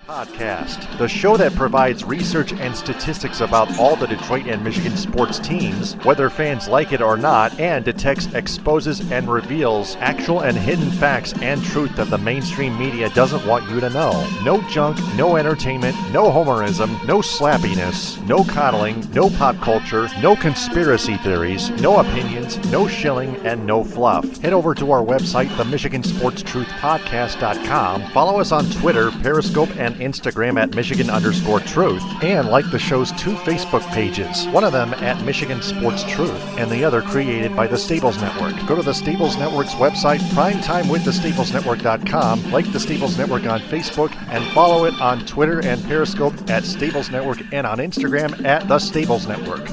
Podcast, the show that provides research and statistics about all the Detroit and Michigan sports teams, whether fans like it or not, and detects, exposes, and reveals actual and hidden facts and truth that the mainstream media doesn't want you to know. No junk, no entertainment, no homerism, no slappiness, no coddling, no pop culture, no conspiracy theories, no opinions, no shilling, and no fluff. Head over to our website, themichigansportstruthpodcast.com. Follow us on Twitter, Periscope, and Instagram at Michigan_Truth, and like the show's two Facebook pages, one of them at Michigan Sports Truth, and the other created by the Stables Network. Go to the Stables Network's website, primetimewiththestablesnetwork.com, like the Stables Network on Facebook, and follow it on Twitter and Periscope at Stables Network, and on Instagram at The Stables Network.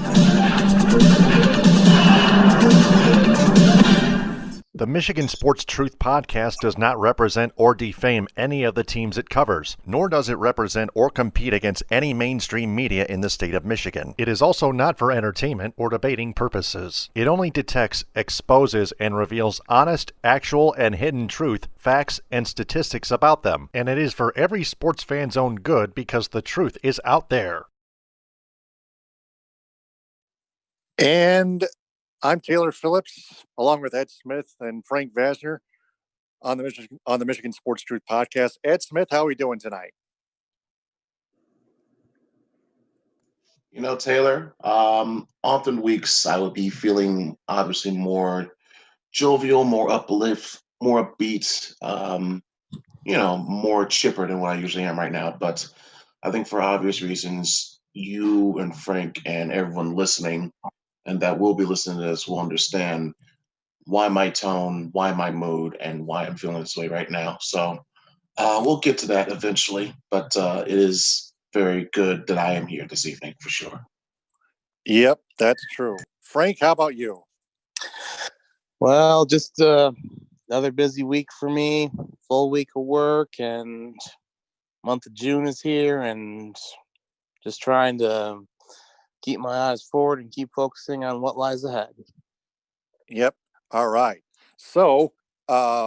The Michigan Sports Truth Podcast does not represent or defame any of the teams it covers, nor does it represent or compete against any mainstream media in the state of Michigan. It is also not for entertainment or debating purposes. It only detects, exposes, and reveals honest, actual, and hidden truth, facts, and statistics about them. And it is for every sports fan's own good because the truth is out there. And I'm Taylor Phillips, along with Ed Smith and Frank Vasner on the Michigan Sports Truth Podcast. Ed Smith, how are we doing tonight? You know, Taylor, often weeks I would be feeling obviously more jovial, more uplift, more upbeat, more chipper than what I usually am right now. But I think for obvious reasons, you and Frank and everyone listening and that will be listening to this will understand why my tone, why my mood, and why I'm feeling this way right now. So we'll get to that eventually, but it is very good that I am here this evening for sure. Yep, that's true. Frank, how about you? Well, just another busy week for me, full week of work, and month of June is here, and just trying to keep my eyes forward and keep focusing on what lies ahead. Yep. All right. So, got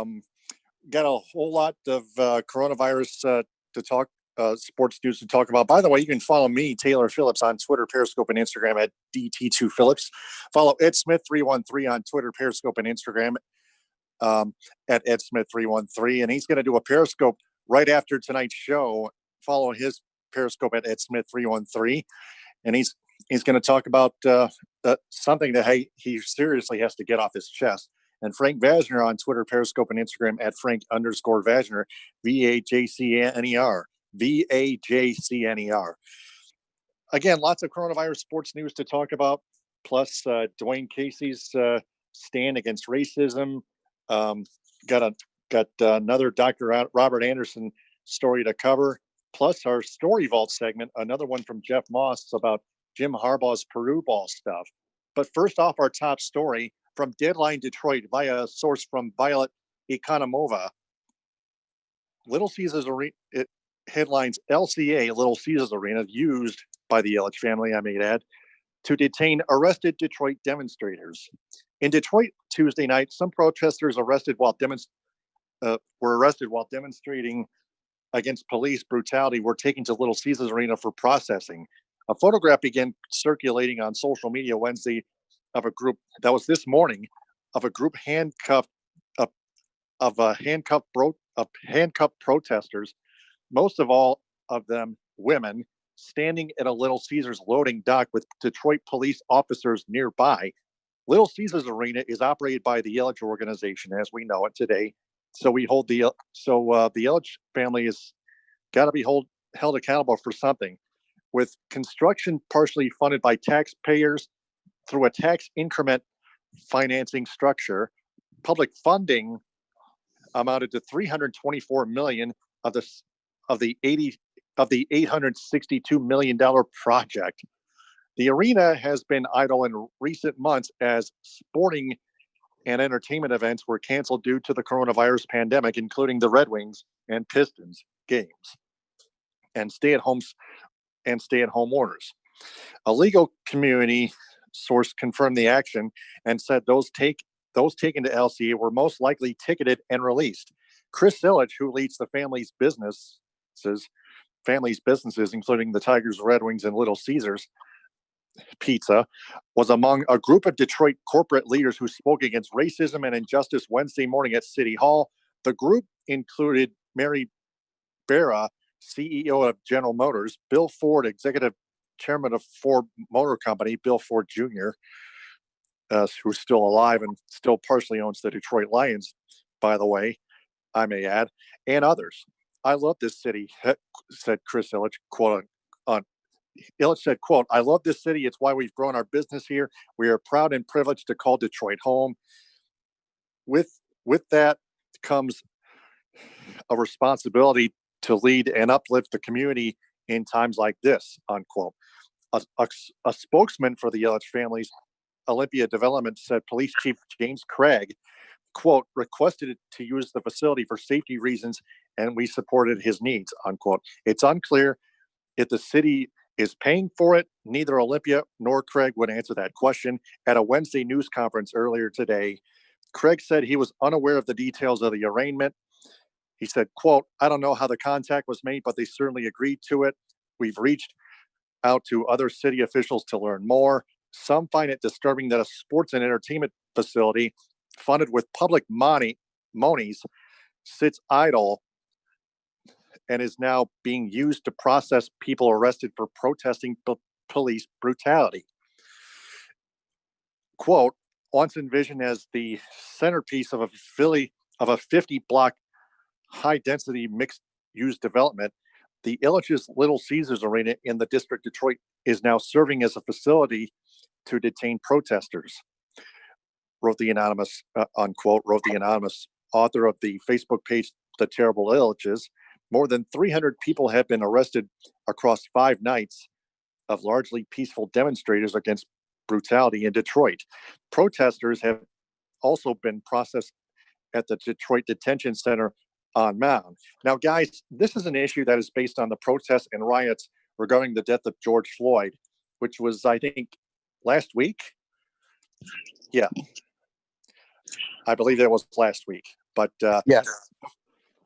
a whole lot of coronavirus to talk, sports news to talk about. By the way, you can follow me, Taylor Phillips, on Twitter, Periscope, and Instagram at DT2Phillips. Follow Ed Smith 313 on Twitter, Periscope, and Instagram at Ed Smith 313. And he's going to do a Periscope right after tonight's show. Follow his Periscope at Ed Smith 313. And he's going to talk about something that he seriously has to get off his chest. And Frank Vasner on Twitter, Periscope, and Instagram at Frank_Vasner, VAJCNER, VAJCNER. Again, lots of coronavirus sports news to talk about, plus Dwayne Casey's stand against racism. Got another Dr. Robert Anderson story to cover, plus our Story Vault segment, another one from Jeff Moss about Jim Harbaugh's Purdue ball stuff. But first off, our top story from Deadline Detroit via a source from Violet Economova. Little Caesars Arena headlines LCA, Little Caesars Arena, used by the Ilitch family, I may add, to detain arrested Detroit demonstrators. In Detroit Tuesday night, some protesters were arrested while demonstrating against police brutality were taken to Little Caesars Arena for processing. A photograph began circulating on social media Wednesday of a group that was this morning of a group handcuffed protesters, most of all of them women, standing at a Little Caesars loading dock with Detroit police officers nearby. Little Caesars Arena is operated by the Ilitch organization as we know it today. So the Ilitch family is got to be held accountable for something. With construction partially funded by taxpayers through a tax increment financing structure, public funding amounted to $324 million of the $862 million project. The arena has been idle in recent months as sporting and entertainment events were canceled due to the coronavirus pandemic, including the Red Wings and Pistons games and stay-at-home orders. A legal community source confirmed the action and said those taken to LCA were most likely ticketed and released. Chris Ilitch, who leads the family's businesses, family's businesses, including the Tigers, Red Wings, and Little Caesars Pizza, was among a group of Detroit corporate leaders who spoke against racism and injustice Wednesday morning at City Hall. The group included Mary Barra, CEO of General Motors, Bill Ford, executive chairman of Ford Motor Company, Bill Ford Jr., who's still alive and still partially owns the Detroit Lions, by the way, I may add, and others. I love this city, said Chris Ilitch, quote on. Ilitch said, quote, I love this city. It's why we've grown our business here. We are proud and privileged to call Detroit home. With that comes a responsibility to lead and uplift the community in times like this, unquote. A spokesman for the Ilitch family's Olympia development said Police Chief James Craig, quote, requested to use the facility for safety reasons, and we supported his needs, unquote. It's unclear if the city is paying for it. Neither Olympia nor Craig would answer that question. At a Wednesday news conference earlier today, Craig said he was unaware of the details of the arraignment. He said, quote, I don't know how the contact was made, but they certainly agreed to it. We've reached out to other city officials to learn more. Some find it disturbing that a sports and entertainment facility funded with public monies sits idle and is now being used to process people arrested for protesting police brutality. Quote, once envisioned as the centerpiece of a 50-block high-density mixed-use development, the Ilitch's Little Caesars Arena in the district of Detroit is now serving as a facility to detain protesters, wrote the anonymous, unquote, wrote the anonymous author of the Facebook page, The Terrible Ilitches. More than 300 people have been arrested across 5 nights of largely peaceful demonstrators against brutality in Detroit. Protesters have also been processed at the Detroit Detention Center on Mound. Now, guys, this is an issue that is based on the protests and riots regarding the death of George Floyd, which was, I think, last week. Yeah, I believe that was last week. But Yes.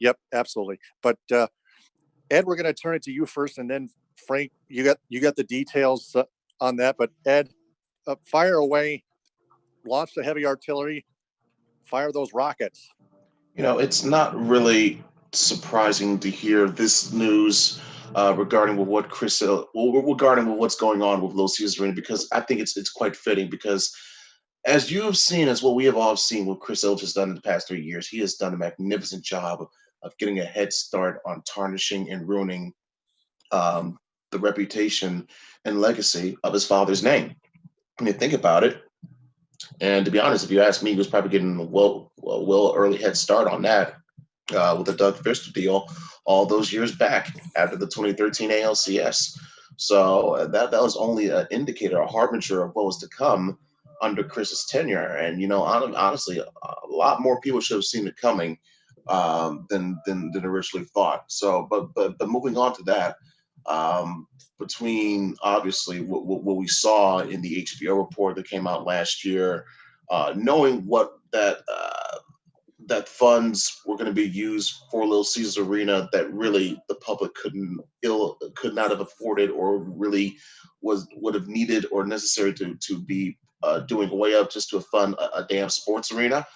Yep, absolutely. But Ed, we're going to turn it to you first, and then Frank, you got the details on that. But Ed, fire away, launch the heavy artillery, fire those rockets. It's not really surprising to hear this news regarding what's going on with Little Caesars Arena, because I think it's quite fitting, because as you have seen, as what we have all seen, what Chris Ilitch has done in the past 3 years, he has done a magnificent job of getting a head start on tarnishing and ruining the reputation and legacy of his father's name. When you think about it, and to be honest, if you ask me, he was probably getting a well early head start on that with the Doug Fister deal all those years back after the 2013 ALCS. So that was only an indicator, a harbinger of what was to come under Chris's tenure. And honestly, a lot more people should have seen it coming than originally thought. So, but moving on to that, between obviously what we saw in the HBO report that came out last year, knowing what that funds were going to be used for Little Caesars Arena, that really the public could not have afforded, or really would have needed or necessary to be doing away of, just to fund a damn sports arena.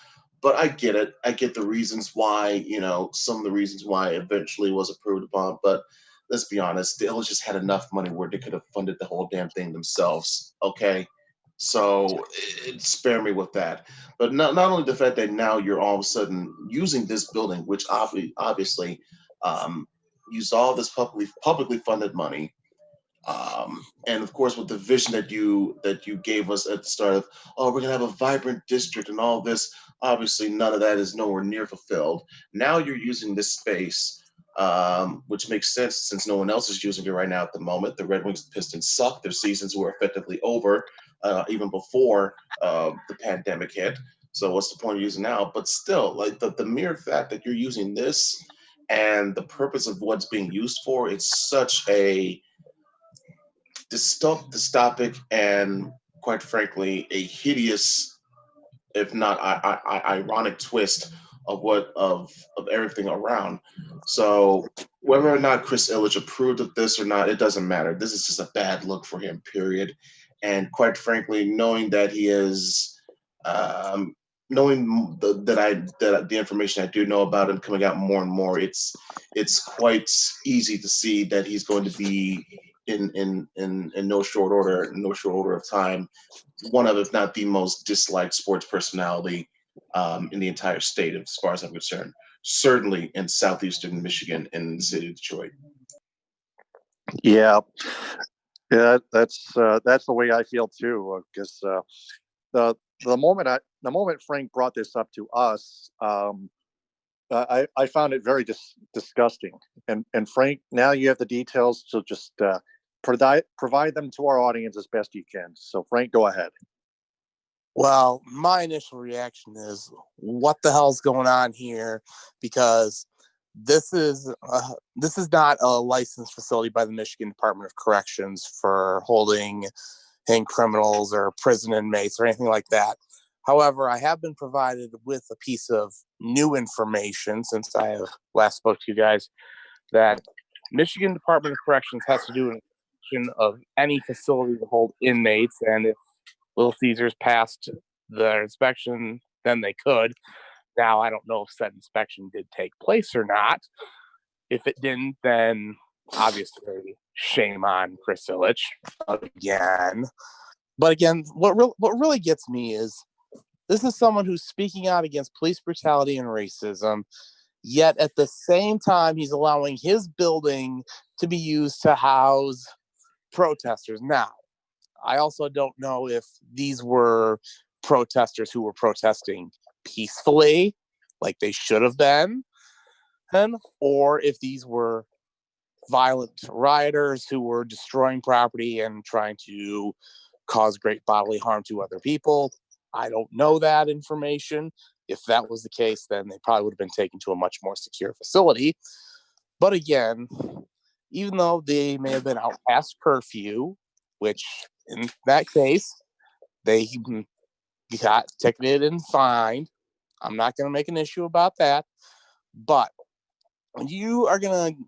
But I get it. I get the reasons why, some of the reasons why it eventually was approved upon. But let's be honest, the Ilitch just had enough money where they could have funded the whole damn thing themselves. Okay. So spare me with that. But not only the fact that now you're all of a sudden using this building, which obviously used all this publicly funded money, and of course with the vision that you gave us at the start of, oh, we're gonna have a vibrant district and all this. Obviously, none of that is nowhere near fulfilled. Now you're using this space, which makes sense since no one else is using it right now at the moment. The Red Wings and Pistons suck. Their seasons were effectively over even before the pandemic hit. So what's the point of using now? But still, like the mere fact that you're using this and the purpose of what's being used for, it's such a dystopic and, quite frankly, a hideous, if not ironic twist of everything around. So whether or not Chris Ilitch approved of this or not, it doesn't matter. This is just a bad look for him, period. And quite frankly, knowing that he is, knowing that the information I do know about him coming out more and more, it's quite easy to see that he's going to be in no short order of time, one of, if not the most disliked sports personality in the entire state, as far as I'm concerned. Certainly in southeastern Michigan, in the city of Detroit. Yeah, yeah, that's the way I feel too. Because the moment Frank brought this up to us, I found it very disgusting. And Frank, now you have the details, so just provide them to our audience as best you can. So Frank, go ahead. Well, my initial reaction is, what the hell's going on here? Because this is not a licensed facility by the Michigan Department of Corrections for holding criminals or prison inmates or anything like that. However, I have been provided with a piece of new information since I have last spoke to you guys, that Michigan Department of Corrections has to do an inspection of any facility to hold inmates, and if Little Caesars passed the inspection, then they could. Now, I don't know if said inspection did take place or not. If it didn't, then obviously shame on Chris Ilitch again. But again, what really gets me is, this is someone who's speaking out against police brutality and racism, yet at the same time, he's allowing his building to be used to house protesters. Now, I also don't know if these were protesters who were protesting peacefully, like they should have been, or if these were violent rioters who were destroying property and trying to cause great bodily harm to other people. I don't know that information. If that was the case, then they probably would have been taken to a much more secure facility. But again, even though they may have been out past curfew, which in that case, they got ticketed and fined. I'm not going to make an issue about that. But when you are going to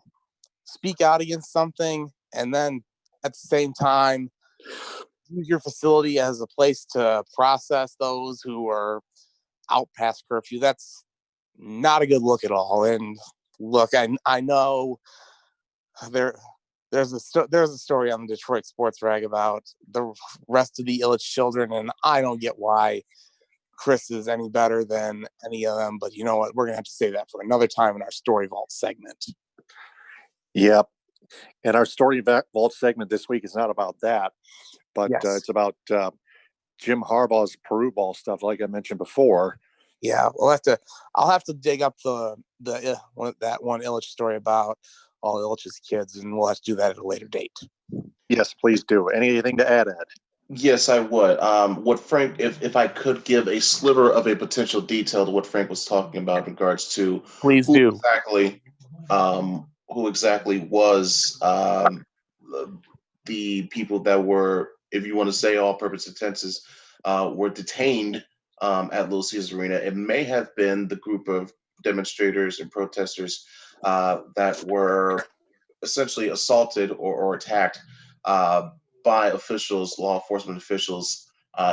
speak out against something and then at the same time use your facility as a place to process those who are out past curfew, that's not a good look at all. And look, I know there's a story on the Detroit Sports Rag about the rest of the Ilitch children, and I don't get why Chris is any better than any of them. But you know what? We're gonna have to say that for another time in our Story Vault segment. Yep. And our Story Vault segment this week is not about that, but Yes. it's about Jim Harbaugh's Peru ball stuff, like I mentioned before. Yeah, I'll have to dig up that one Ilitch story about all Ilitch's kids, and we'll have to do that at a later date. Yes, please do. Anything to add, Ed? Yes, I would. What Frank, if I could give a sliver of a potential detail to what Frank was talking about in regards to Please do. Who exactly was the people that were, if you want to say all purpose intenses, were detained at Little Caesars Arena. It may have been the group of demonstrators and protesters that were essentially assaulted or attacked by officials, law enforcement officials,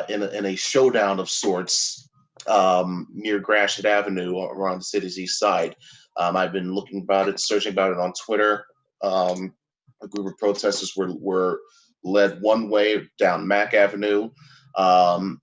in a showdown of sorts near Gratiot Avenue around the city's east side. I've been looking about it, searching about it on Twitter. A group of protesters were led one way down Mack Avenue. And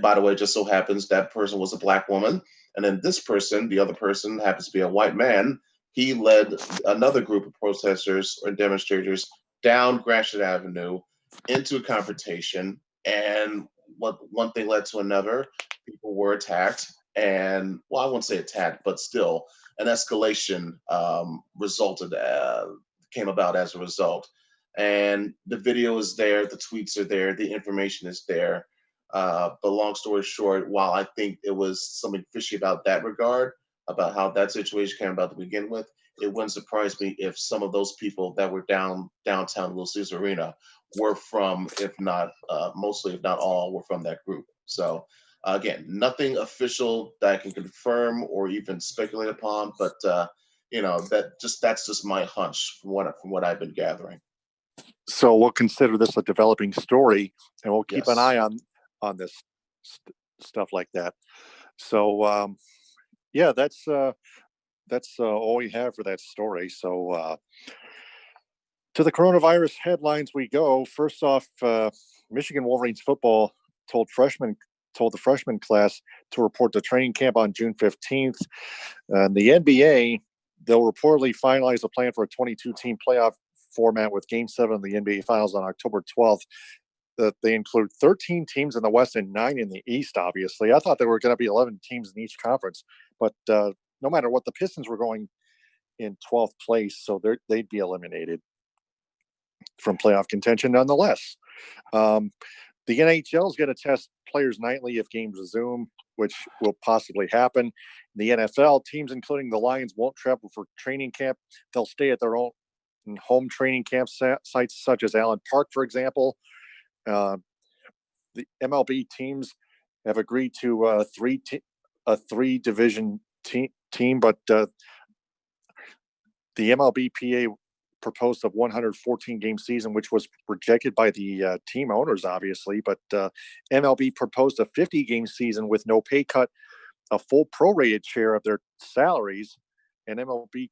by the way, it just so happens that person was a black woman. And then this person, the other person, happens to be a white man. He led another group of protesters or demonstrators down Gratiot Avenue into a confrontation. And one thing led to another. People were attacked. And, well, I won't say attacked, but still, an escalation came about as a result. And the video is there, the tweets are there, the information is there. But long story short, while I think it was something fishy about that regard, about how that situation came about to begin with, it wouldn't surprise me if some of those people that were downtown Little Caesars Arena were from, if not mostly, if not all, were from that group. So Again, nothing official that I can confirm or even speculate upon, but that's just my hunch from what I've been gathering. So we'll consider this a developing story, and we'll keep an Yes. eye on this stuff like that. So yeah, that's all we have for that story. So to the coronavirus headlines we go. First off, Michigan Wolverines football told the freshman class to report to training camp on June 15th. The NBA, they'll reportedly finalize a plan for a 22-team playoff format with Game 7 of the NBA Finals on October 12th. That they include 13 teams in the West and 9 in the East, obviously. I thought there were going to be 11 teams in each conference, but no matter what, the Pistons were going in 12th place, so they'd be eliminated from playoff contention nonetheless. The NHL is going to test players nightly if games resume, which will possibly happen. The NFL teams, including the Lions, won't travel for training camp. They'll stay at their own home training camp sites, such as Allen Park, for example. The MLB teams have agreed to a three division team, but the MLBPA proposed a 114 game season, which was rejected by the team owners, obviously. But MLB proposed a 50 game season with no pay cut, a full prorated share of their salaries, and MLB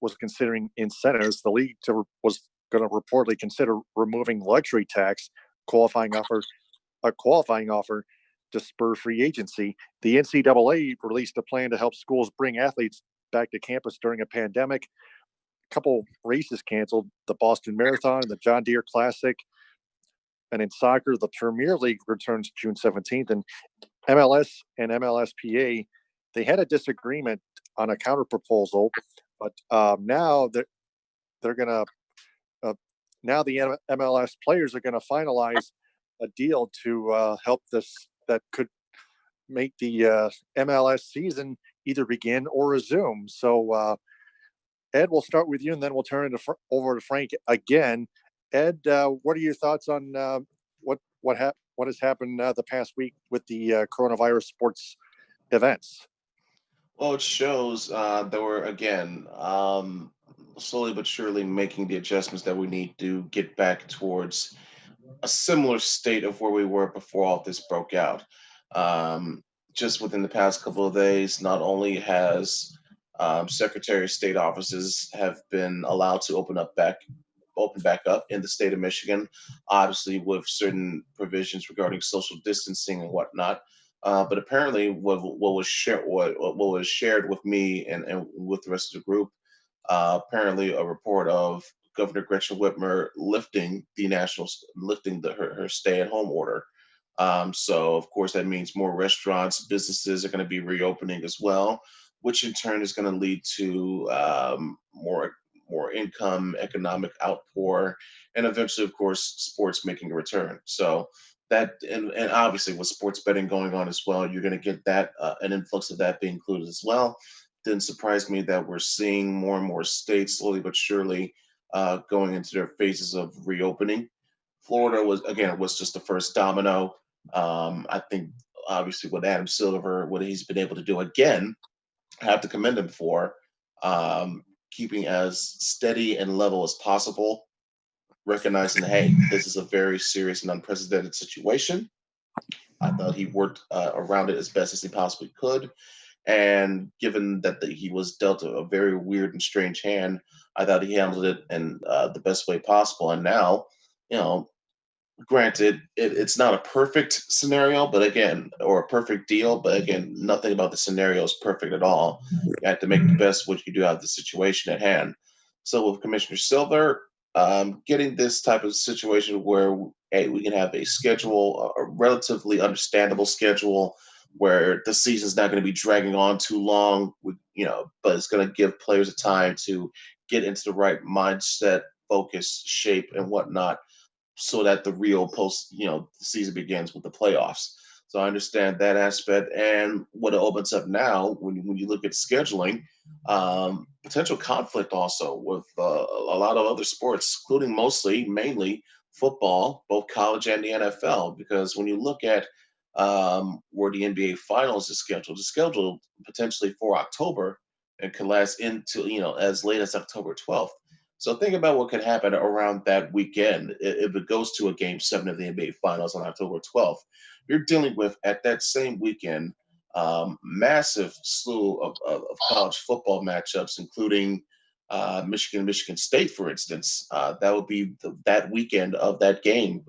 was considering incentives. The league was going to reportedly consider removing luxury tax, a qualifying offer to spur free agency. The NCAA released a plan to help schools bring athletes back to campus during a pandemic. Couple races canceled: the Boston Marathon and the John Deere Classic. And in soccer, the Premier League returns June 17th. And MLS and MLSPA, they had a disagreement on a counter proposal, but now they're going to now the MLS players are going to finalize a deal to help that could make the MLS season either begin or resume. So Ed, we'll start with you, and then we'll turn it over to Frank again. Ed, what are your thoughts on what has happened the past week with the coronavirus sports events? Well, it shows that we're again slowly but surely making the adjustments that we need to get back towards a similar state of where we were before all this broke out. Just within the past couple of days, not only has Secretary of State offices have been allowed to open back up in the state of Michigan, obviously with certain provisions regarding social distancing and whatnot. But apparently, what was shared with me and with the rest of the group, apparently a report of Governor Gretchen Whitmer lifting her stay-at-home order. So of course that means more restaurants, businesses are going to be reopening as well, which in turn is going to lead to more income, economic outpour, and eventually, of course, sports making a return. So that and obviously with sports betting going on as well, you're going to get that an influx of that being included as well. Didn't surprise me that we're seeing more and more states slowly but surely going into their phases of reopening. Florida was just the first domino. I think obviously with Adam Silver, what he's been able to do again, I have to commend him for keeping as steady and level as possible, recognizing, hey, this is a very serious and unprecedented situation. I thought he worked around it as best as he possibly could. And given that he was dealt a very weird and strange hand, I thought he handled it in the best way possible. And now, you know, granted, it's not a perfect scenario, but again, or a perfect deal, but again, nothing about the scenario is perfect at all. You have to make the best what you do out of the situation at hand. So with Commissioner Silver, getting this type of situation where hey, we can have a schedule, a relatively understandable schedule, where the season's not going to be dragging on too long, but it's going to give players a time to get into the right mindset, focus, shape, and whatnot so that the real the season begins with the playoffs. So I understand that aspect, and what it opens up now when you look at scheduling, potential conflict also with a lot of other sports, including mainly football, both college and the NFL. Because when you look at where the NBA Finals is scheduled. It's scheduled potentially for October and can last into as late as October 12th. So think about what could happen around that weekend if it goes to a Game 7 of the NBA Finals on October 12th. You're dealing with, at that same weekend, massive slew of college football matchups, including Michigan State, for instance. That would be that weekend of that game,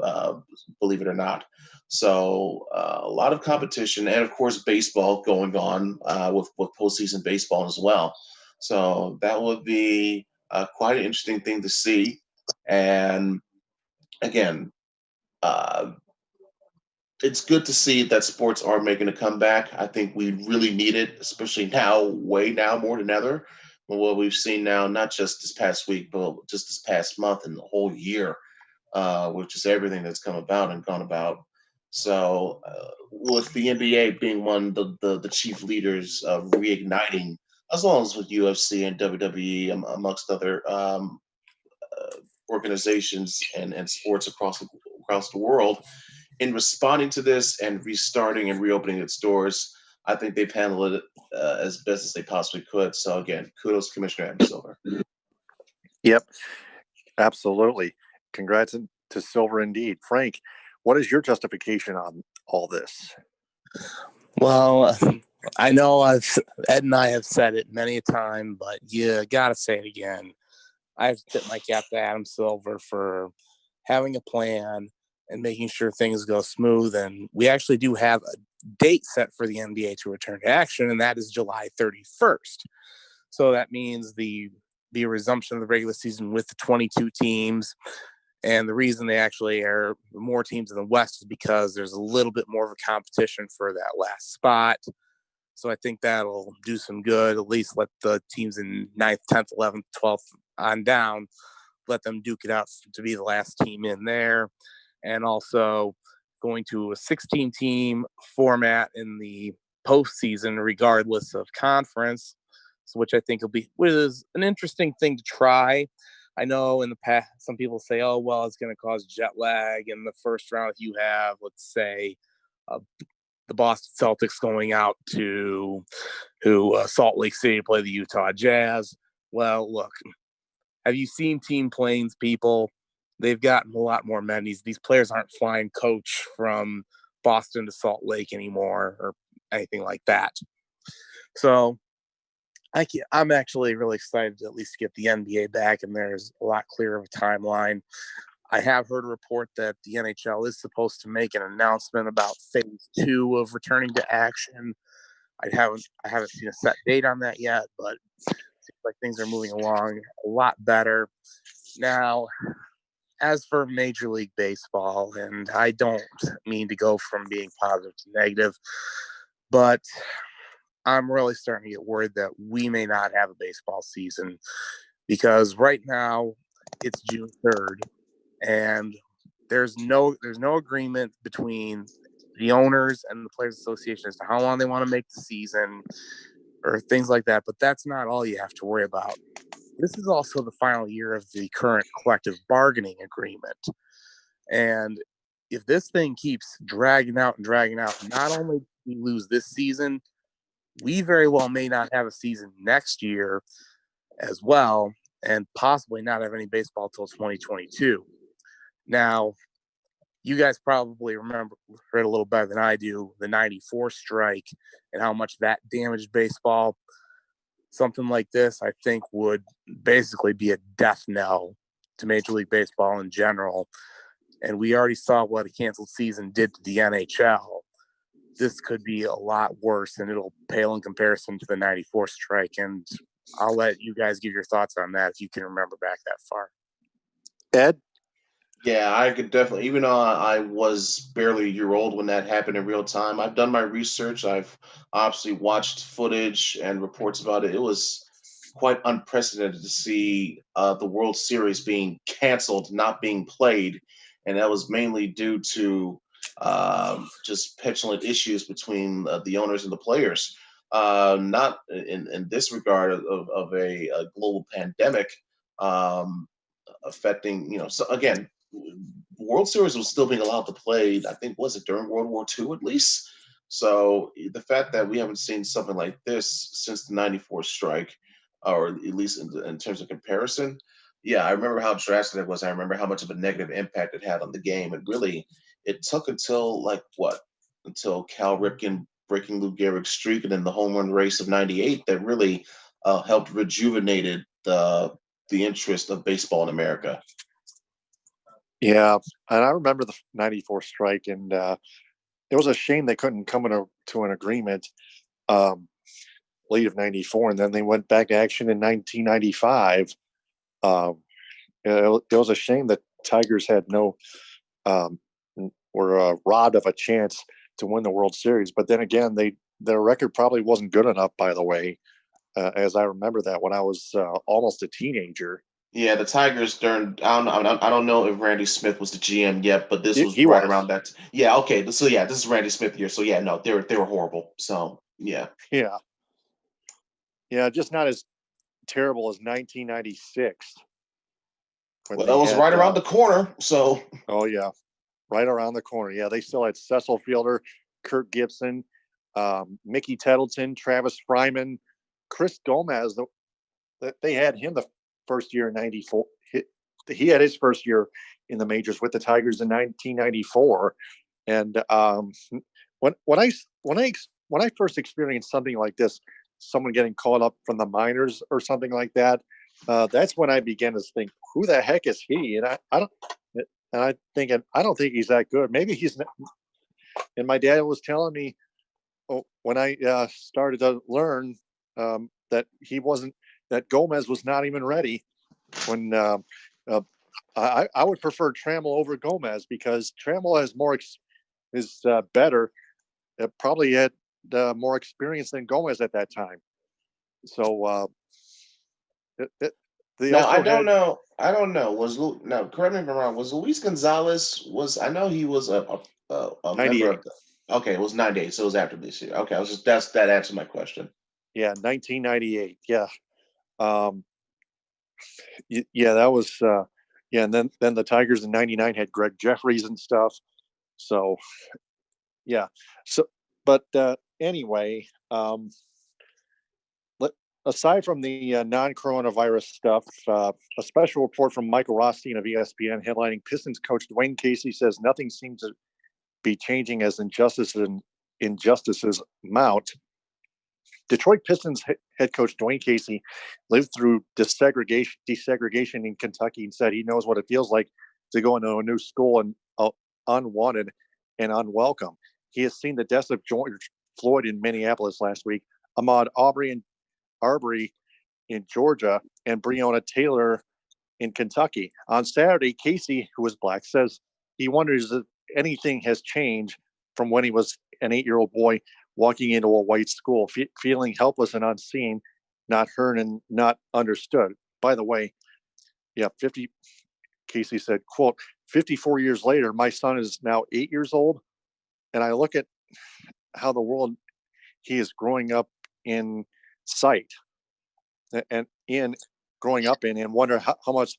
believe it or not. So a lot of competition, and of course baseball going on with postseason baseball as well. So that would be quite an interesting thing to see. And again, uh, it's good to see that sports are making a comeback. I think we really need it, especially now, way now more than ever. What we've seen now, not just this past week, but just this past month and the whole year, which is everything that's come about and gone about. So, with the NBA being one of the chief leaders of reigniting, as well as with UFC and WWE, amongst other organizations and sports across the world, in responding to this and restarting and reopening its doors, I think they've handled it as best as they possibly could. So again, kudos, Commissioner Adam Silver. Yep, absolutely. Congrats to Silver indeed. Frank, what is your justification on all this? Well, I know Ed and I have said it many a time, but you got to say it again. I have to tip my cap to Adam Silver for having a plan and making sure things go smooth. And we actually do have a date set for the NBA to return to action, and that is July 31st. So that means the resumption of the regular season with the 22 teams. And the reason they actually are more teams in the West is because there's a little bit more of a competition for that last spot. So I think that'll do some good. At least let the teams in 9th, 10th, 11th, 12th on down, let them duke it out to be the last team in there. And also going to a 16-team format in the postseason, regardless of conference, which I think is an interesting thing to try. I know in the past, some people say, oh, well, it's going to cause jet lag in the first round if you have, let's say, the Boston Celtics going out to Salt Lake City to play the Utah Jazz. Well, look, have you seen Team Planes, people? They've gotten a lot more amenities. These players aren't flying coach from Boston to Salt Lake anymore or anything like that. So I'm actually really excited to at least get the NBA back, and there's a lot clearer of a timeline. I have heard a report that the NHL is supposed to make an announcement about phase 2 of returning to action. I haven't seen a set date on that yet, but it seems like things are moving along a lot better. Now, as for Major League Baseball, and I don't mean to go from being positive to negative, but I'm really starting to get worried that we may not have a baseball season, because right now it's June 3rd and there's no agreement between the owners and the Players Association as to how long they want to make the season or things like that. But that's not all you have to worry about. This is also the final year of the current collective bargaining agreement. And if this thing keeps dragging out, not only do we lose this season, we very well may not have a season next year as well, and possibly not have any baseball till 2022. Now, you guys probably read a little better than I do, the 94 strike and how much that damaged baseball. Something like this, I think, would basically be a death knell to Major League Baseball in general. And we already saw what a canceled season did to the NHL. This could be a lot worse, and it'll pale in comparison to the 94 strike. And I'll let you guys give your thoughts on that if you can remember back that far. Ed? Yeah, I could definitely, even though I was barely a year old when that happened in real time, I've done my research. I've obviously watched footage and reports about it. It was quite unprecedented to see the World Series being canceled, not being played. And that was mainly due to just petulant issues between the owners and the players. Not in this regard of a global pandemic affecting, so again, World Series was still being allowed to play. I think was it during World War II at least. So the fact that we haven't seen something like this since the '94 strike, or at least in terms of comparison, yeah, I remember how drastic it was. I remember how much of a negative impact it had on the game. It took until like what, until Cal Ripken breaking Lou Gehrig's streak and then the home run race of '98 that really helped rejuvenated the interest of baseball in America. Yeah, and I remember the '94 strike, and it was a shame they couldn't come to an agreement late of '94, and then they went back to action in 1995. It was a shame that Tigers had um, were robbed of a chance to win the World Series. But then again, their record probably wasn't good enough. By the way, as I remember that when I was almost a teenager. Yeah, the Tigers during I don't know if Randy Smith was the GM yet, but this was He right was. around that. Yeah, okay. So yeah, this is Randy Smith year. So yeah, no, they were horrible. So yeah. Yeah, yeah, just not as terrible as 1996 when Well, that they was had. right around the corner. So Oh yeah, right around the corner. Yeah, they still had Cecil Fielder, Kirk Gibson, Mickey Tettleton, Travis Fryman, Chris Gomez. They had him the first year in '94. He had his first year in the majors with the Tigers in 1994. And when I first experienced something like this, someone getting called up from the minors or something like that, that's when I began to think, who the heck is he? I don't. And I thinking, I don't think he's that good. Maybe he's not. And my dad was telling me, oh, when I started to learn that that Gomez was not even ready. When uh, I would prefer Trammell over Gomez because Trammell has is better. Probably had more experience than Gomez at that time. So they now I also don't had know. I don't know. Now correct me if I'm wrong. Was Luis Gonzalez was I know he was a member of 98. the. Okay, it was '98, so it was after this year. Okay, I was just that answered my question. Yeah, 1998. Yeah. Um, yeah, that was yeah, and then the Tigers in '99 had Greg Jeffries and stuff. So yeah. So but anyway, let, aside from the non-coronavirus stuff, a special report from Michael Rothstein of ESPN headlining Pistons coach Dwayne Casey says nothing seems to be changing as injustices mount. Detroit Pistons head coach Dwayne Casey lived through desegregation in Kentucky and said he knows what it feels like to go into a new school and unwanted and unwelcome. He has seen the deaths of George Floyd in Minneapolis last week, Ahmaud Arbery in Georgia, and Breonna Taylor in Kentucky. On Saturday, Casey, who is black, says he wonders if anything has changed from when he was an 8-year-old boy walking into a white school, feeling helpless and unseen, not heard and not understood. By the way, yeah, Casey said, quote, 54 years later, my son is now 8 years old. And I look at how the world he is growing up in sight and in growing up in and wonder how much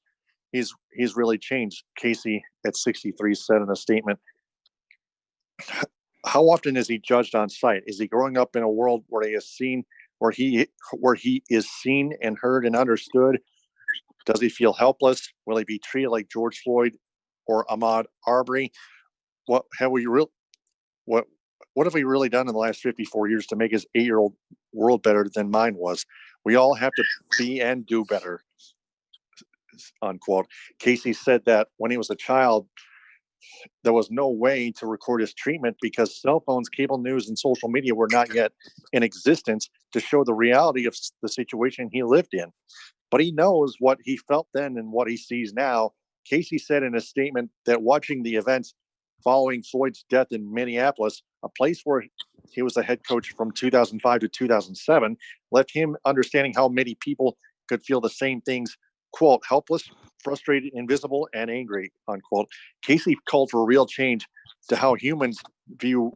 he's really changed. Casey at 63 said in a statement, how often is he judged on sight? Is he growing up in a world where he is seen, where he is seen and heard and understood? Does he feel helpless? Will he be treated like George Floyd or Ahmaud Arbery? What have we real what what have we really done in the last 54 years to make his 8-year-old world better than mine was? We all have to be and do better, unquote. Casey said that when he was a child, there was no way to record his treatment because cell phones, cable news, and social media were not yet in existence to show the reality of the situation he lived in. But he knows what he felt then and what he sees now. Casey said in a statement that watching the events following Floyd's death in Minneapolis, a place where he was the head coach from 2005 to 2007, left him understanding how many people could feel the same things, quote, helpless, frustrated, invisible, and angry, unquote. Casey called for real change to how humans view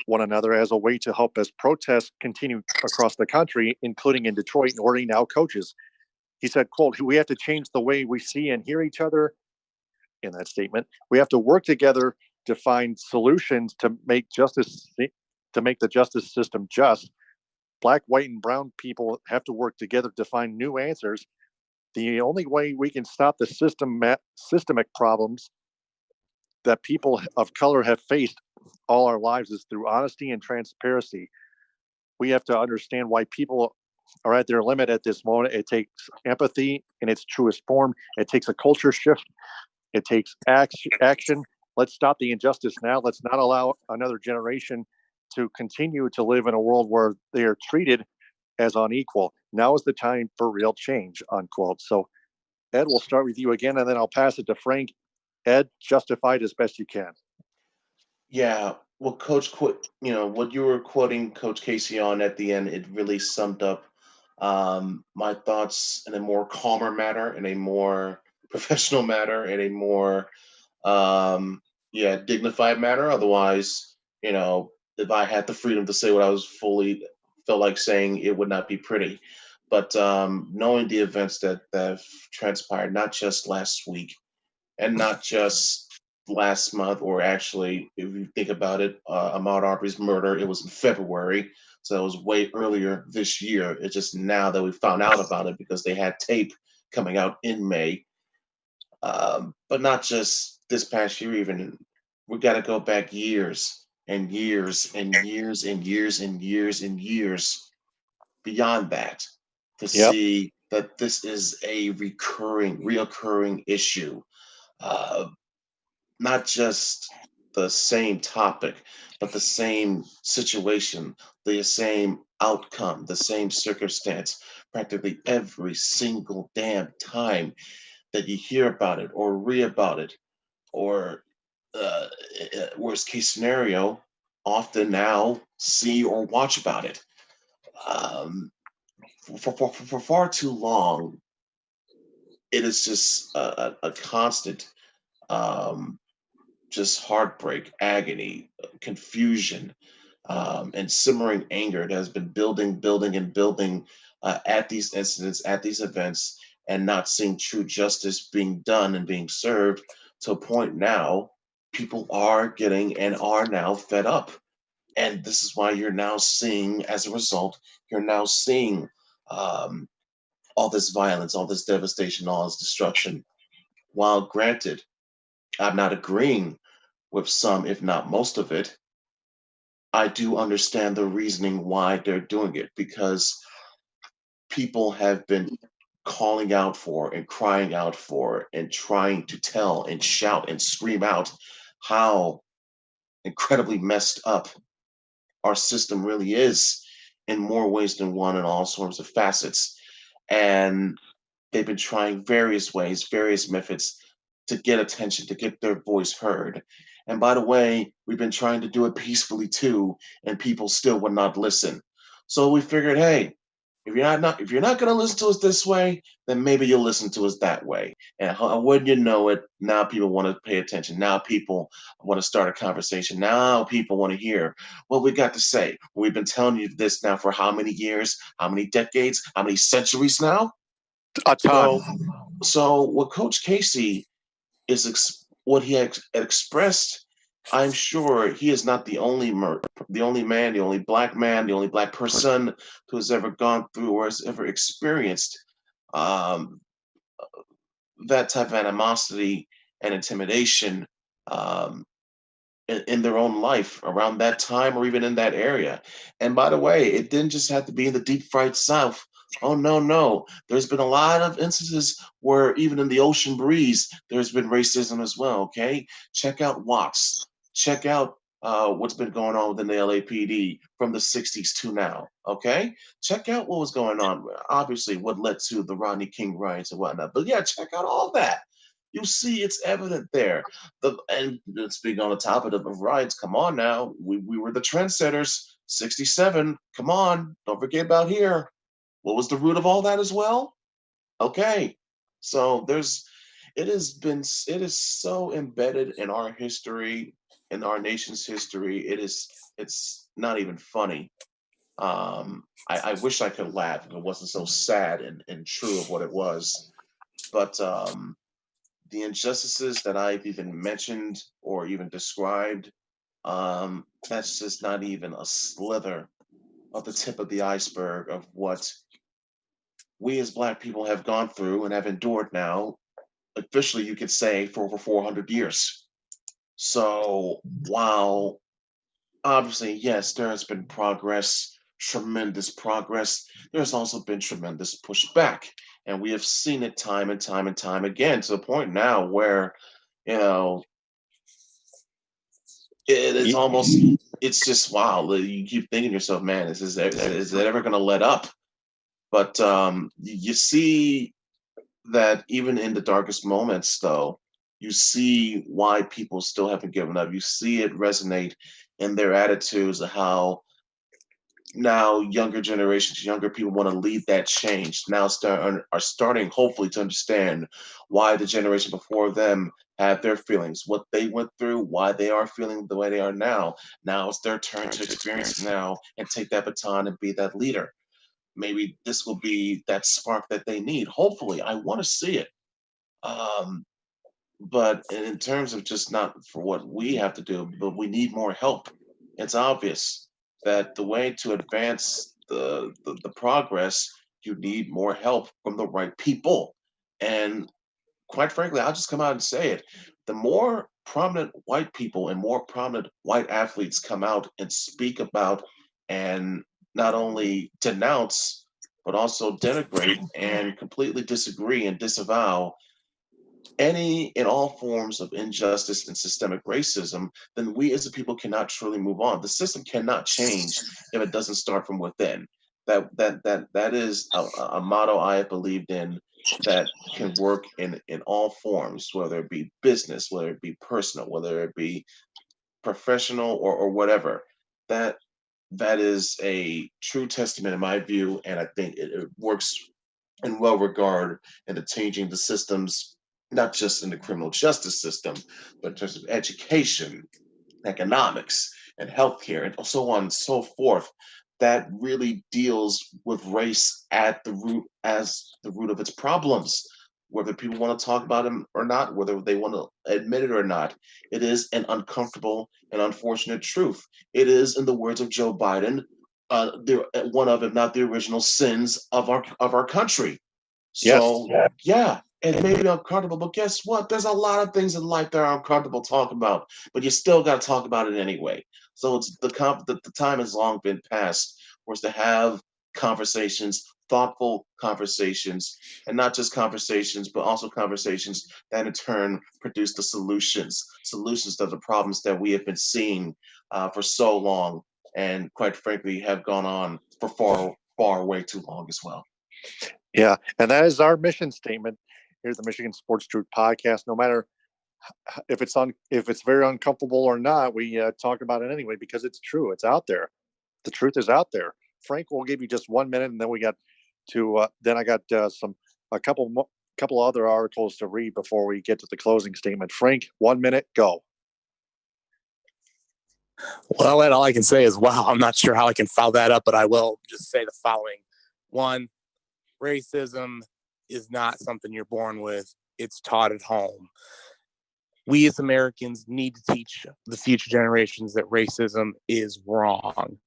one another as a way to help as protests continue across the country, including in Detroit, where he now coaches. He said, quote, we have to change the way we see and hear each other in that statement. We have to work together to find solutions to make the justice system just. Black, white, and brown people have to work together to find new answers. The only way we can stop the systemic problems that people of color have faced all our lives is through honesty and transparency. We have to understand why people are at their limit at this moment. It takes empathy in its truest form. It takes a culture shift. It takes action. Let's stop the injustice now. Let's not allow another generation to continue to live in a world where they are treated as unequal. Now is the time for real change, unquote. So, Ed, we'll start with you again, and then I'll pass it to Frank. Ed, justify it as best you can. Yeah, well, what you were quoting Coach Casey on at the end, it really summed up my thoughts in a more calmer manner, in a more professional manner, in a more dignified manner. Otherwise, if I had the freedom to say what I was fully felt like saying, it would not be pretty. But knowing the events that have transpired, not just last week and not just last month, or actually, if you think about it, Ahmaud Arbery's murder, it was in February. So it was way earlier this year. It's just now that we found out about it because they had tape coming out in May. But not just this past year, even. We got to go back years and years and years and years and years and years beyond that to Yep. see that this is a reoccurring issue. Uh, Not just the same topic, but the same situation, the same outcome, the same circumstance, practically every single damn time that you hear about it or read about it, or uh, worst case scenario, often now see or watch about it. Um, for far too long, it is just a constant um, just heartbreak, agony, confusion, and simmering anger that has been building, and building at these incidents, at these events, and not seeing true justice being done and being served to a point now. People are getting and are now fed up. And this is why you're now seeing, as a result, you're now seeing um, all this violence, all this devastation, all this destruction. While granted, I'm not agreeing with some, if not most of it, I do understand the reasoning why they're doing it, because people have been calling out for and crying out for and trying to tell and shout and scream out how incredibly messed up our system really is in more ways than one, in all sorts of facets. And they've been trying various ways, various methods to get attention, to get their voice heard. And by the way, we've been trying to do it peacefully too, and people still would not listen. So we figured, hey, if you're not going to listen to us this way, then maybe you'll listen to us that way. And wouldn't you know it, now people want to pay attention. Now people want to start a conversation. Now people want to hear what we got to say. We've been telling you this now for how many years, how many decades, how many centuries now? A ton. So what Coach Casey what he had expressed, I'm sure he is not the only man, the only black man, the only black person who has ever gone through or has ever experienced um, that type of animosity and intimidation um, in their own life around that time or even in that area. And by the way, it didn't just have to be in the deep fried South. Oh, no, no. There's been a lot of instances where even in the ocean breeze, there's been racism as well, okay? Check out Watts. Check out what's been going on within the LAPD from the 60s to now, okay? Check out what was going on. Obviously, what led to the Rodney King riots and whatnot. But yeah, check out all that. You see it's evident there. And speaking on the topic of riots, come on now. We were the trendsetters. 67. Come on. Don't forget about here. What was the root of all that as well? Okay. So it is so embedded in our history, in our nation's history. It's not even funny. I wish I could laugh if it wasn't so sad and true of what it was. But the injustices that I've even mentioned or even described, that's just not even a slither of the tip of the iceberg of what we as Black people have gone through and have endured now, officially, you could say, for over 400 years. So, while obviously, yes, there has been progress, tremendous progress, there's also been tremendous pushback. And we have seen it time and time and time again to the point now where, you know, it is almost, it's just wow. You keep thinking to yourself, man, is it ever going to let up? But you see that even in the darkest moments, though, you see why people still haven't given up. You see it resonate in their attitudes of how now younger generations, younger people want to lead that change. Now are starting, hopefully, to understand why the generation before them had their feelings, what they went through, why they are feeling the way they are now. Now it's their turn to experience now and take that baton and be that leader. Maybe this will be that spark that they need. Hopefully, I want to see it. Um, but in terms of just not for what we have to do, but we need more help. It's obvious that the way to advance the progress, you need more help from the right people. And quite frankly, I'll just come out and say it. The more prominent white people and more prominent white athletes come out and speak about and not only denounce, but also denigrate and completely disagree and disavow any and all forms of injustice and systemic racism, then we as a people cannot truly move on. The system cannot change if it doesn't start from within. That is a motto I have believed in that can work in all forms, whether it be business, whether it be personal, whether it be professional or whatever. That that is a true testament in my view, and I think it works in well regard into changing the systems, not just in the criminal justice system, but in terms of education, economics, and healthcare, and so on and so forth. That really deals with race at the root as the root of its problems. Whether people want to talk about them or not, whether they want to admit it or not, it is an uncomfortable and unfortunate truth. It is, in the words of Joe Biden, one of, if not the original sins of our country. So Yes. yeah, it may be uncomfortable, but guess what? There's a lot of things in life that are uncomfortable talking about, but you still got to talk about it anyway. So it's the time has long been past for us to have conversations, thoughtful conversations, and not just conversations, but also conversations that in turn produce the solutions to the problems that we have been seeing for so long, and quite frankly, have gone on for far way too long as well. Yeah, and that is our mission statement here at the Michigan Sports Truth Podcast. No matter if it's very uncomfortable or not, we talk about it anyway because it's true. It's out there. The truth is out there. Frank, we'll give you just 1 minute, and then we got to. Then I got a couple other articles to read before we get to the closing statement. Frank, 1 minute, go. Well, all I can say is, wow, I'm not sure how I can follow that up, but I will just say the following. One, racism is not something you're born with. It's taught at home. We as Americans need to teach the future generations that racism is wrong.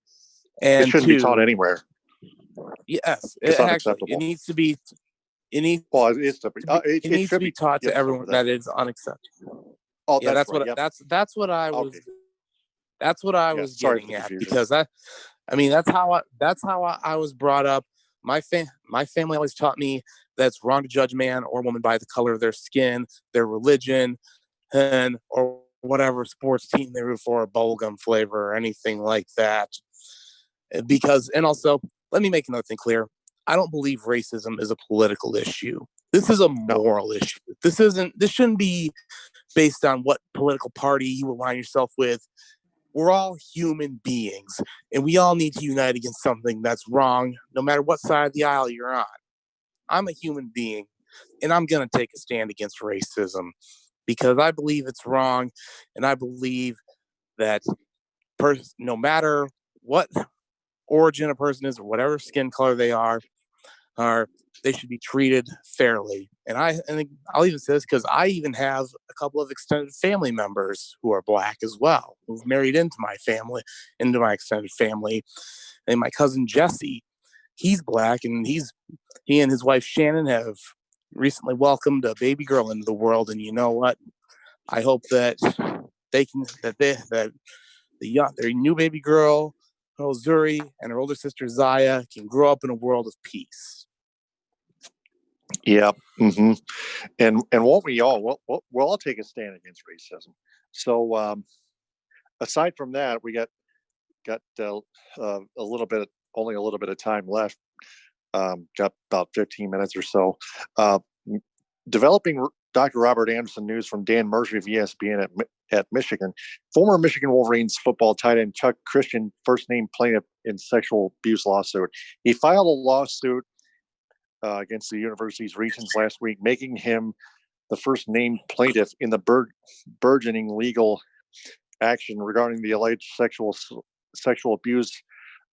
And it shouldn't be taught anywhere. Yes, it's unacceptable. It needs to be. It needs. Well, it needs to be taught to everyone that it's unacceptable. Oh, yeah, that's right. That's what I was. Okay. That's what I was getting at, because that's how I was brought up. My family always taught me that it's wrong to judge a man or woman by the color of their skin, their religion, and or whatever sports team they root for, bowl gum flavor or anything like that. Because, and also, let me make another thing clear. I don't believe racism is a political issue. This is a moral issue. This shouldn't be based on what political party you align yourself with. We're all human beings, and we all need to unite against something that's wrong, no matter what side of the aisle you're on. I'm a human being, and I'm going to take a stand against racism because I believe it's wrong, and I believe that no matter what origin a person is or whatever skin color they are, they should be treated fairly. And I think I'll even say this because I even have a couple of extended family members who are Black as well, who've married into my extended family. And my cousin Jesse, he's Black, and he and his wife Shannon have recently welcomed a baby girl into the world. And you know what? I hope that their new baby girl, Zuri, and her older sister Zaya can grow up in a world of peace. Yeah. Mm-hmm. And won't we all? We'll all take a stand against racism. So aside from that, we got only a little bit of time left. Got about 15 minutes or so. Developing Dr. Robert Anderson news from Dan Murphy of ESPN at Michigan. Former Michigan Wolverines football tight end Chuck Christian, first named plaintiff in sexual abuse lawsuit. He filed a lawsuit against the university's regents last week, making him the first named plaintiff in the burgeoning legal action regarding the alleged sexual abuse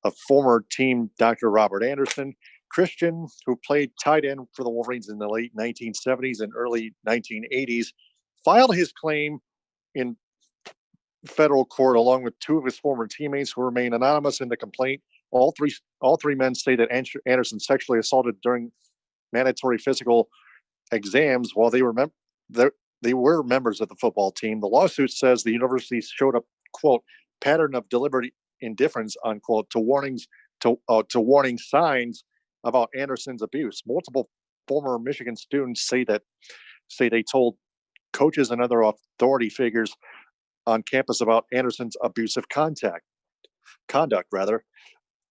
of former team Dr. Robert Anderson. Christian, who played tight end for the Wolverines in the late 1970s and early 1980s, filed his claim in federal court along with two of his former teammates who remain anonymous in the complaint. All three men say that Anderson sexually assaulted during mandatory physical exams while they were members of the football team. The lawsuit says the university showed a, quote, pattern of deliberate indifference, unquote, to warning signs about Anderson's abuse. Multiple former Michigan students say they told coaches and other authority figures on campus about Anderson's abusive conduct.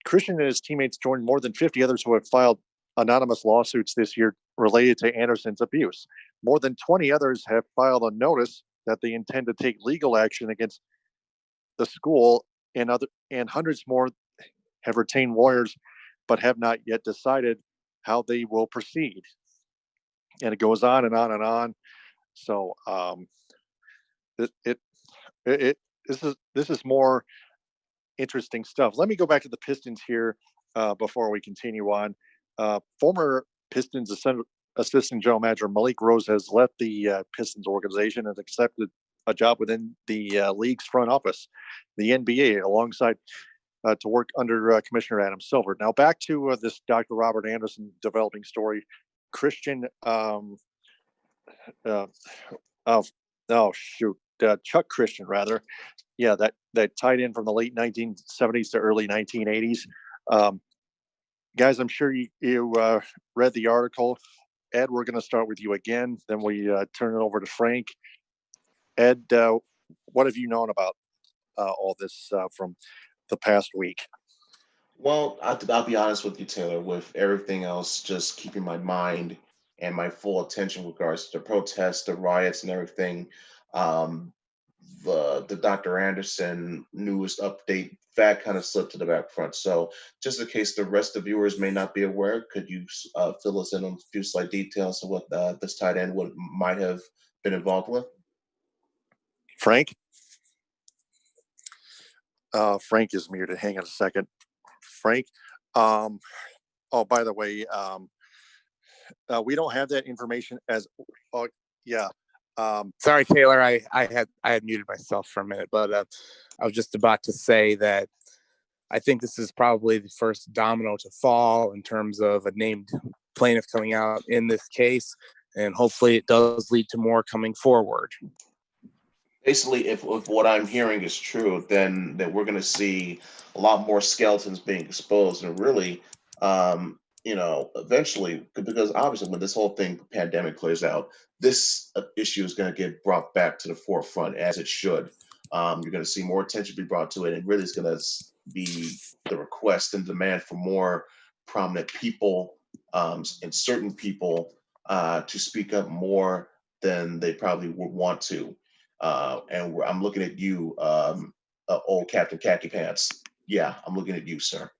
Christian and his teammates joined more than 50 others who have filed anonymous lawsuits this year related to Anderson's abuse. More than 20 others have filed a notice that they intend to take legal action against the school, and hundreds more have retained lawyers but have not yet decided how they will proceed. And it goes on and on and on. So this is more interesting stuff. Let me go back to the Pistons here before we continue on. Former Pistons assistant general manager Malik Rose has left the Pistons organization and accepted a job within the league's front office, the NBA, alongside to work under Commissioner Adam Silver. Now back to this Dr. Robert Anderson developing story. Christian, Chuck Christian, rather. Yeah, that tied in from the late 1970s to early 1980s. Guys, I'm sure you read the article. Ed, we're going to start with you again. Then we turn it over to Frank. Ed, what have you known about all this from the past week? Well, I'll be honest with you, Taylor, with everything else just keeping my mind and my full attention with regards to the protests, the riots, and everything. Um, the Dr. Anderson newest update that kind of slipped to the back front. So, just in case the rest of the viewers may not be aware, could you fill us in on a few slight details of what this tight end might have been involved with? Frank? Frank is muted. Hang on a second. Frank? Oh, by the way, we don't have that information as. Oh, yeah. Sorry, Taylor. I had muted myself for a minute, but I was just about to say that I think this is probably the first domino to fall in terms of a named plaintiff coming out in this case, and hopefully it does lead to more coming forward. Basically, if what I'm hearing is true, then that we're going to see a lot more skeletons being exposed, and really, eventually, because obviously when this whole pandemic plays out, this issue is going to get brought back to the forefront as it should. You're going to see more attention be brought to it, and really is going to be the request and demand for more prominent people and certain people to speak up more than they probably would want to. And I'm looking at you, old Captain Khaki Pants. Yeah, I'm looking at you, sir.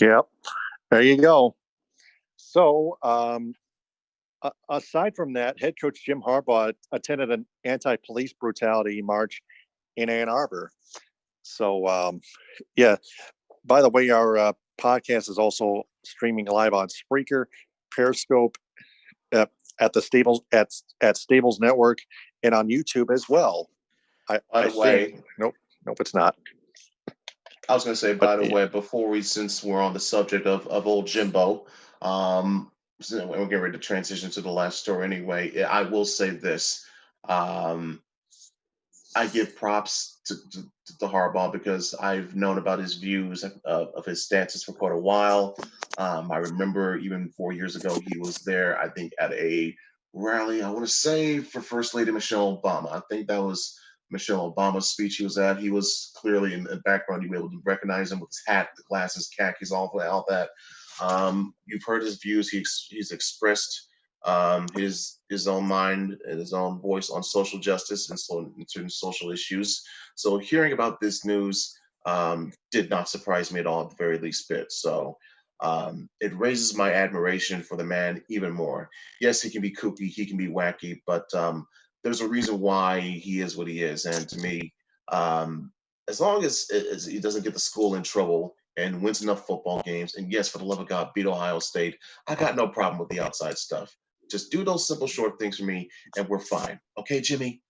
Yep. There you go. So, aside from that, head coach Jim Harbaugh attended an anti-police brutality march in Ann Arbor. So, yeah. By the way, our podcast is also streaming live on Spreaker, Periscope, at the Stables at Stables Network, and on YouTube as well. By I the way, think. Nope, it's not. I was going to say, But by the way, before since we're on the subject of old Jimbo, so we're getting ready to transition to the last story anyway. I will say this. I give props to Harbaugh because I've known about his views of his stances for quite a while. I remember even 4 years ago, he was there, I think, at a rally, I want to say, for First Lady Michelle Obama. I think that was Michelle Obama's speech he was at. He was clearly in the background. You were able to recognize him with his hat, the glasses, khakis, all that. You've heard his views. He's expressed his own mind and his own voice on social justice and so in certain social issues. So hearing about this news did not surprise me at all, at the very least bit. So it raises my admiration for the man even more. Yes, he can be kooky, he can be wacky, but there's a reason why he is what he is. And to me, as long as he doesn't get the school in trouble and wins enough football games, and yes, for the love of God, beat Ohio State, I got no problem with the outside stuff. Just do those simple, short things for me, and we're fine. Okay, Jimmy?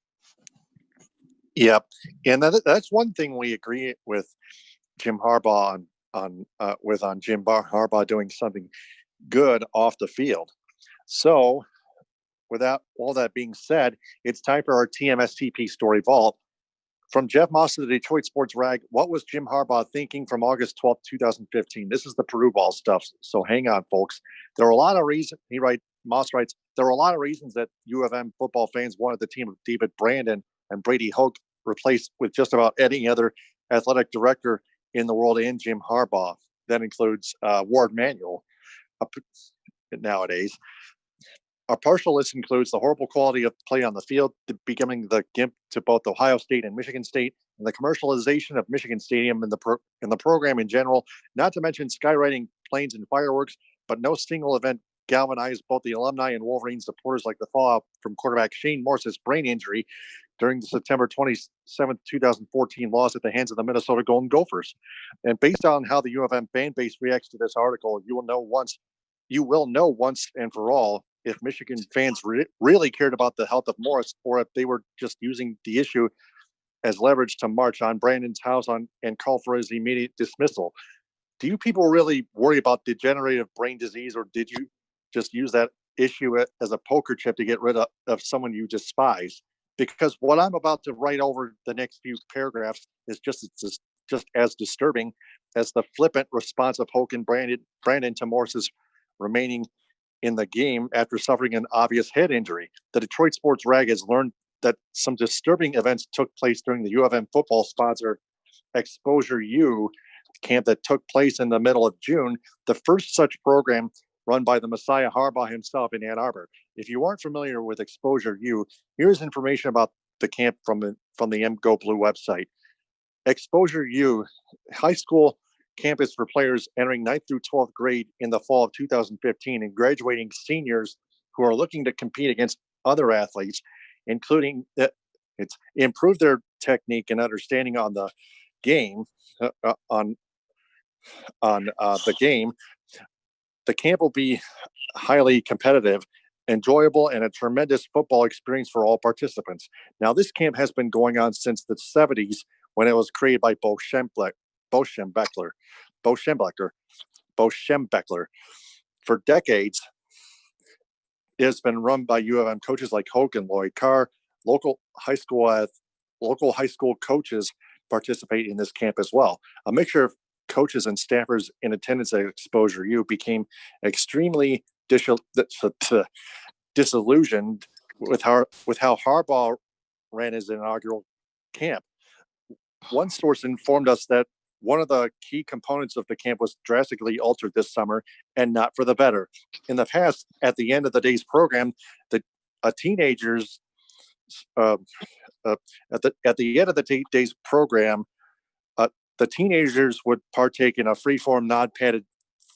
Yep. And that's one thing we agree with Jim Harbaugh on Jim Harbaugh doing something good off the field. So, without all that being said, it's time for our TMSTP Story Vault. From Jeff Moss of the Detroit Sports Rag, what was Jim Harbaugh thinking from August 12th, 2015? This is the Purdue ball stuff, so hang on, folks. There are a lot of reasons, Moss writes, there are a lot of reasons that U of M football fans wanted the team of David Brandon and Brady Hoke replaced with just about any other athletic director in the world and Jim Harbaugh. That includes Ward Manuel nowadays. Our partial list includes the horrible quality of play on the field, becoming the gimp to both Ohio State and Michigan State, and the commercialization of Michigan Stadium and the program in general, not to mention skywriting planes and fireworks, but no single event galvanized both the alumni and Wolverine supporters like the fallout from quarterback Shane Morse's brain injury during the September 27th, 2014 loss at the hands of the Minnesota Golden Gophers. And based on how the U of M fan base reacts to this article, you will know once and for all if Michigan fans really cared about the health of Morris, or if they were just using the issue as leverage to march on Brandon's house and call for his immediate dismissal. Do you people really worry about degenerative brain disease, or did you just use that issue as a poker chip to get rid of someone you despise? Because what I'm about to write over the next few paragraphs is just as disturbing as the flippant response of Hoke and Brandon to Morse's remaining in the game after suffering an obvious head injury. The Detroit Sports Rag has learned that some disturbing events took place during the U of M football sponsor Exposure U camp that took place in the middle of June, the first such program run by the Messiah Harbaugh himself in Ann Arbor. If you aren't familiar with Exposure U, here's information about the camp from the Go Blue website. Exposure U, high school campus for players entering 9th through 12th grade in the fall of 2015 and graduating seniors who are looking to compete against other athletes, including it's improve their technique and understanding on the game. The game, the camp will be highly competitive, enjoyable, and a tremendous football experience for all participants. Now, this camp has been going on since the 70s when it was created by Bo Schembechler. For decades, it has been run by U of M coaches like Hoke and Lloyd Carr. Local high school coaches participate in this camp as well. A mixture of coaches and staffers in attendance at Exposure U became extremely disillusioned with how Harbaugh ran his inaugural camp. One source informed us that one of the key components of the camp was drastically altered this summer, and not for the better. In the past, at the end of the day's program, the teenagers at the end of the day's program, the teenagers would partake in a free-form, non-padded,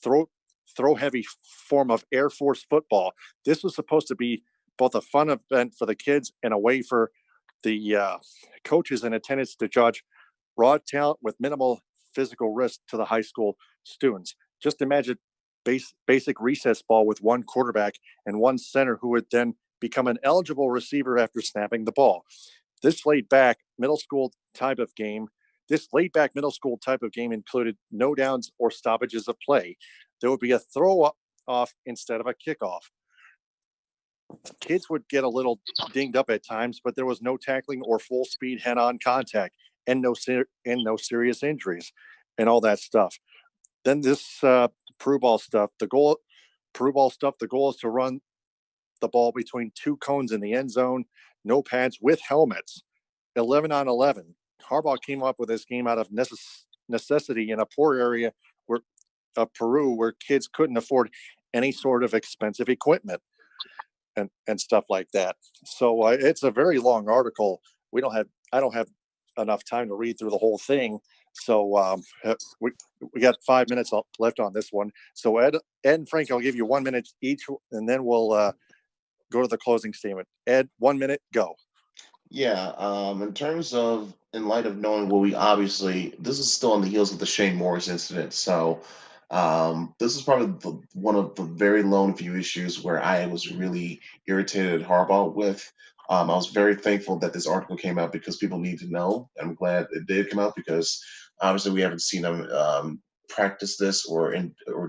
throw-heavy form of Air Force football. This was supposed to be both a fun event for the kids and a way for the coaches in attendance to judge raw talent with minimal physical risk to the high school students. just imagine basic recess ball with one quarterback and one center who would then become an eligible receiver after snapping the ball. This laid back middle school type of game included no downs or stoppages of play. There would be a throw off instead of a kickoff. Kids would get a little dinged up at times, but there was no tackling or full speed head on contact and no serious injuries and all that stuff. Then this Peru ball stuff, the goal is to run the ball between two cones in the end zone, no pads with helmets, 11 on 11. Harbaugh came up with this game out of necessity in a poor area of Peru where kids couldn't afford any sort of expensive equipment and stuff like that. So it's a very long article. I don't have enough time to read through the whole thing. So we got 5 minutes left on this one. So Ed and Frank, I'll give you 1 minute each, and then we'll go to the closing statement. Ed, 1 minute, go. Yeah, in terms of, in light of knowing what we obviously, this is still on the heels of the Shane Morris incident. So this is probably one of the very lone few issues where I was really irritated at Harbaugh with. I was very thankful that this article came out because people need to know. I'm glad it did come out because obviously we haven't seen him practice this or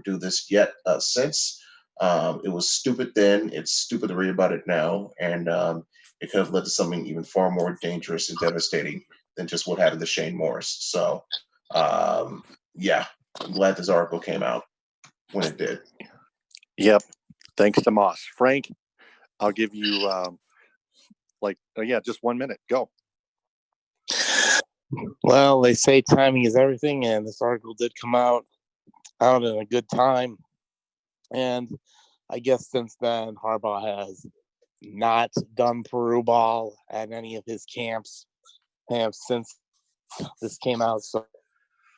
do this yet since. It was stupid then. It's stupid to read about it now, and it could have led to something even far more dangerous and devastating than just what happened to Shane Morris. So, yeah, I'm glad this article came out when it did. Yep. Thanks to Moss. Frank, I'll give you just 1 minute. Go. Well, they say timing is everything, and this article did come out in a good time. And I guess since then, Harbaugh has not done Peru ball at any of his camps since this came out. So,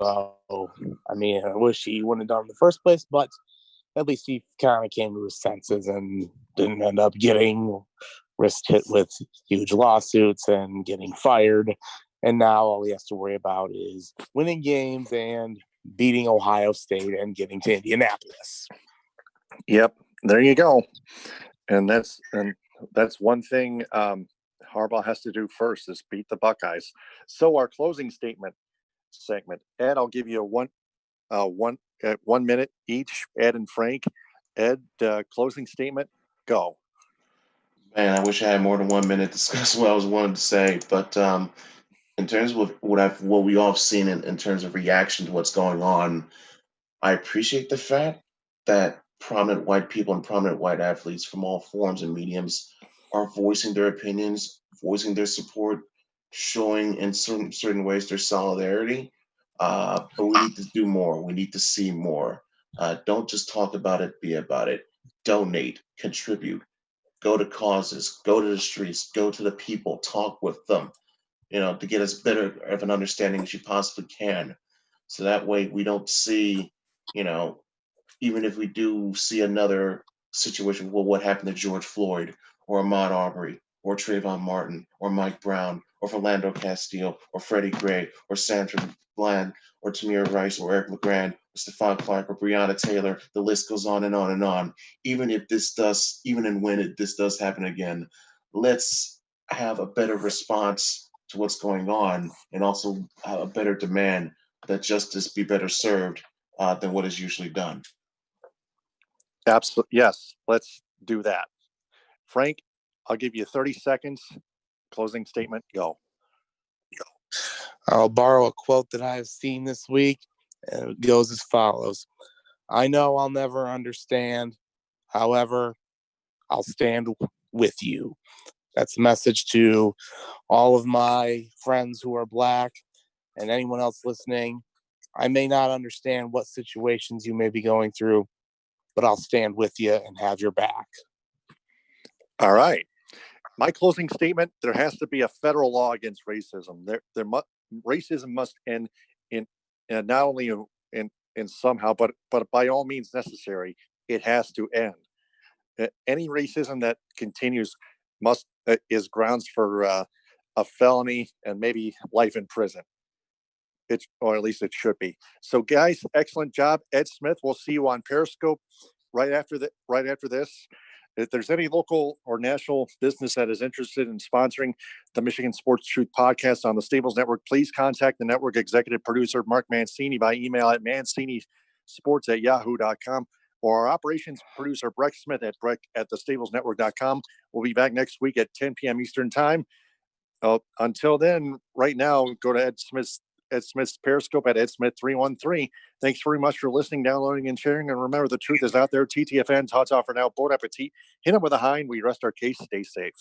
I mean, I wish he wouldn't have done it in the first place, but at least he kind of came to his senses and didn't end up getting wrist hit with huge lawsuits and getting fired. And now all he has to worry about is winning games and beating Ohio State and getting to Indianapolis. Yep, there you go. And that's one thing Harbaugh has to do first is beat the Buckeyes. So our closing segment, Ed, I'll give you a 1 minute each. Ed and Frank. Ed, closing statement, go. Man, I wish I had more than 1 minute to discuss what I was wanting to say, but in terms of what we all have seen in terms of reaction to what's going on, I appreciate the fact that prominent white people and prominent white athletes from all forms and mediums are voicing their opinions, voicing their support, showing in certain ways their solidarity. But we need to do more. We need to see more. Don't just talk about it, be about it. Donate, contribute, go to causes, go to the streets, go to the people, talk with them, to get as better of an understanding as you possibly can. So that way we don't see, even if we do see another situation, well, what happened to George Floyd or Ahmaud Arbery or Trayvon Martin or Mike Brown or Philando Castile or Freddie Gray or Sandra Bland or Tamir Rice or Eric LeGrand or Stephon Clark or Breonna Taylor, the list goes on and on and on. Even and when this does happen again, let's have a better response to what's going on and also have a better demand that justice be better served than what is usually done. Absolutely. Yes, let's do that. Frank, I'll give you 30 seconds. Closing statement, go. I'll borrow a quote that I've seen this week, and it goes as follows. I know I'll never understand. However, I'll stand with you. That's a message to all of my friends who are Black and anyone else listening. I may not understand what situations you may be going through, but I'll stand with you and have your back. All right. My closing statement, there has to be a federal law against racism. Racism must end in not only in somehow, but by all means necessary, it has to end. Any racism that continues is grounds for a felony and maybe life in prison. or at least it should be. So, guys, excellent job, Ed Smith. We'll see you on Periscope right after this. If there's any local or national business that is interested in sponsoring the Michigan Sports Truth podcast on the Stables Network, please contact the network executive producer, Mark Mancini, by email at mancinisports@yahoo.com, or our operations producer, Breck Smith at thestablesnetwork.com. We'll be back next week at 10 p.m. Eastern Time. Until then, right now, go to Ed Smith's Periscope at EdSmith313. Thanks very much for listening, downloading, and sharing. And remember, the truth is out there. TTFN, Tots off for now. Bon appetit. Hit them with a hind. We rest our case. Stay safe.